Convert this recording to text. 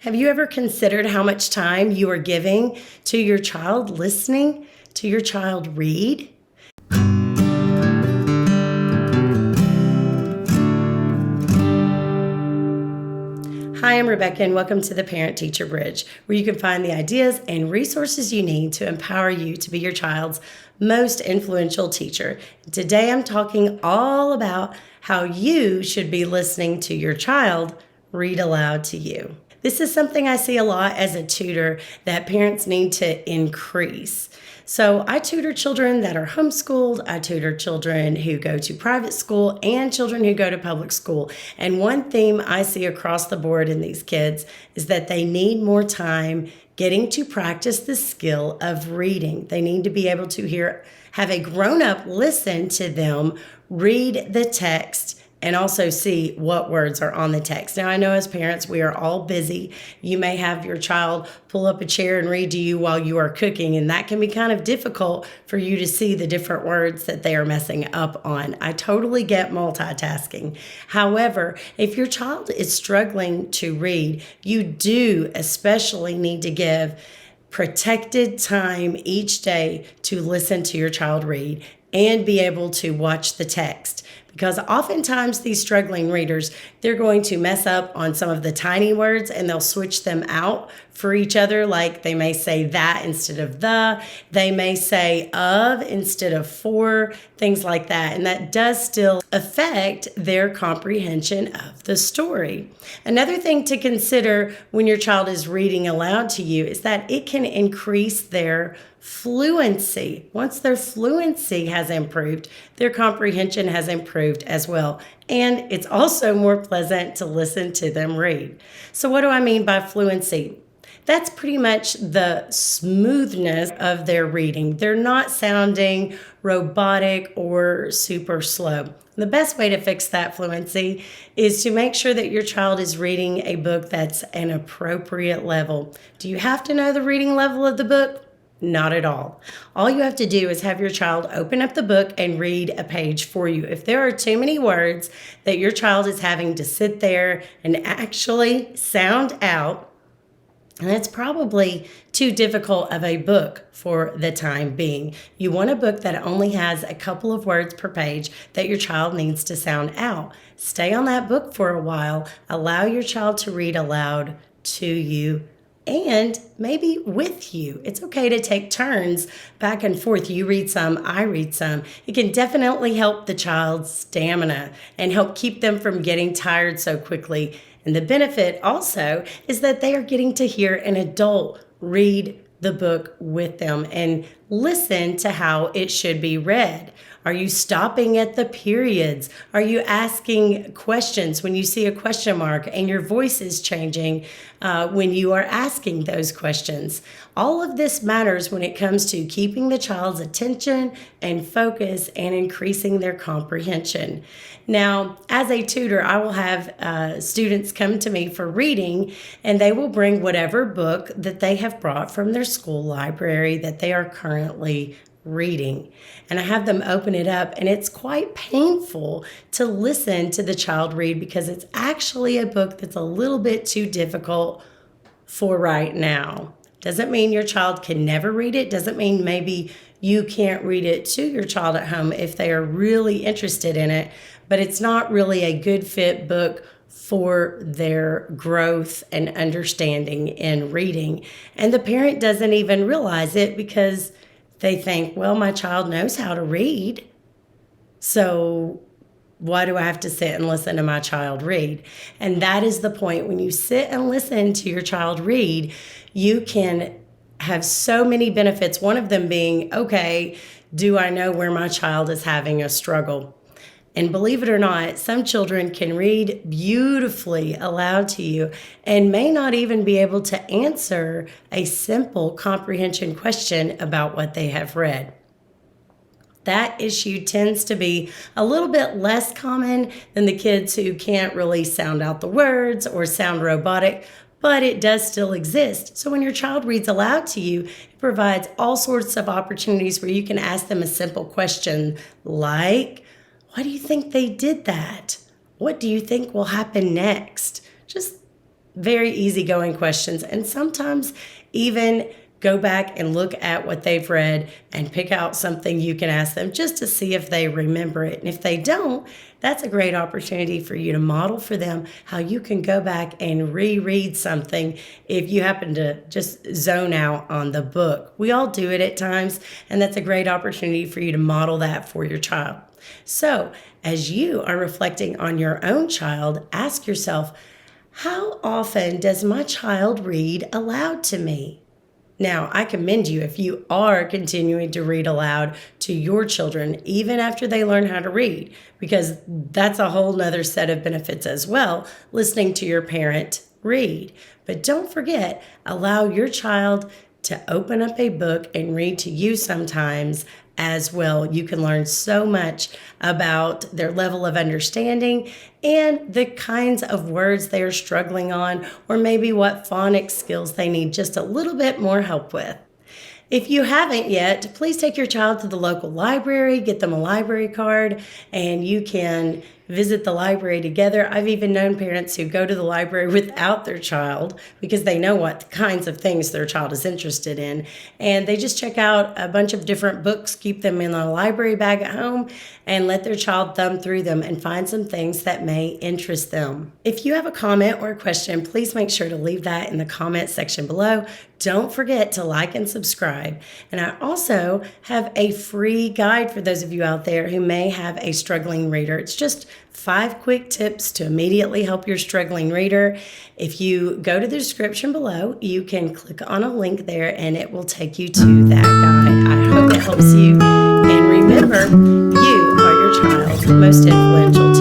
Have you ever considered how much time you are giving to your child listening to your child read? Hi, I'm Rebecca, and welcome to the Parent-Teacher Bridge, where you can find the ideas and resources you need to empower you to be your child's most influential teacher. Today, I'm talking all about how you should be listening to your child read aloud to you. This is something I see a lot as a tutor that parents need to increase. So I tutor children that are homeschooled, I tutor children who go to private school, and children who go to public school. And one theme I see across the board in these kids is that they need more time getting to practice the skill of reading. They need to be able to have a grown-up listen to them read the text and also see what words are on the text. Now, I know as parents, we are all busy. You may have your child pull up a chair and read to you while you are cooking, and that can be kind of difficult for you to see the different words that they are messing up on. I totally get multitasking. However, if your child is struggling to read, you do especially need to give protected time each day to listen to your child read and be able to watch the text. Because oftentimes these struggling readers, they're going to mess up on some of the tiny words and they'll switch them out for each other. Like they may say that instead of the, they may say of instead of for, things like that. And that does still affect their comprehension of the story. Another thing to consider when your child is reading aloud to you is that it can increase their fluency. Once their fluency has improved, their comprehension has improved as well. And it's also more pleasant to listen to them read. So what do I mean by fluency? That's pretty much the smoothness of their reading. They're not sounding robotic or super slow. The best way to fix that fluency is to make sure that your child is reading a book that's an appropriate level. Do you have to know the reading level of the book? Not at all. All you have to do is have your child open up the book and read a page for you. If there are too many words that your child is having to sit there and actually sound out, and that's probably too difficult of a book for the time being. You want a book that only has a couple of words per page that your child needs to sound out. Stay on that book for a while. Allow your child to read aloud to you and maybe with you. It's okay to take turns back and forth. You read some, I read some. It can definitely help the child's stamina and help keep them from getting tired so quickly. And the benefit also is that they are getting to hear an adult read the book with them and listen to how it should be read. Are you stopping at the periods? Are you asking questions when you see a question mark and your voice is changing when you are asking those questions? All of this matters when it comes to keeping the child's attention and focus and increasing their comprehension. Now, as a tutor, I will have students come to me for reading, and they will bring whatever book that they have brought from their school library that they are currently reading. And I have them open it up, and it's quite painful to listen to the child read because it's actually a book that's a little bit too difficult for right now. Doesn't mean your child can never read it. Doesn't mean maybe you can't read it to your child at home if they are really interested in it, but it's not really a good fit book for their growth and understanding in reading. And the parent doesn't even realize it because they think, well, my child knows how to read, so why do I have to sit and listen to my child read? And that is the point. When you sit and listen to your child read, you can have so many benefits. One of them being, okay, do I know where my child is having a struggle? And believe it or not, some children can read beautifully aloud to you and may not even be able to answer a simple comprehension question about what they have read. That issue tends to be a little bit less common than the kids who can't really sound out the words or sound robotic, but it does still exist. So when your child reads aloud to you, it provides all sorts of opportunities where you can ask them a simple question like, why do you think they did that? What do you think will happen next? Just very easygoing questions, and sometimes even go back and look at what they've read and pick out something you can ask them just to see if they remember it. And if they don't, that's a great opportunity for you to model for them how you can go back and reread something if you happen to just zone out on the book. We all do it at times, and that's a great opportunity for you to model that for your child. So, as you are reflecting on your own child, ask yourself, how often does my child read aloud to me? Now, I commend you if you are continuing to read aloud to your children, even after they learn how to read, because that's a whole nother set of benefits as well, listening to your parent read. But don't forget, allow your child to open up a book and read to you sometimes as well. You can learn so much about their level of understanding and the kinds of words they're struggling on, or maybe what phonics skills they need just a little bit more help with. If you haven't yet, please take your child to the local library, get them a library card, and you can visit the library together. I've even known parents who go to the library without their child because they know what kinds of things their child is interested in. And they just check out a bunch of different books, keep them in a library bag at home, and let their child thumb through them and find some things that may interest them. If you have a comment or a question, please make sure to leave that in the comment section below. Don't forget to like and subscribe. And I also have a free guide for those of you out there who may have a struggling reader. It's just 5 quick tips to immediately help your struggling reader. If you go to the description below, you can click on a link there and it will take you to that guide. I hope it helps you. And remember, you are your child's most influential teacher.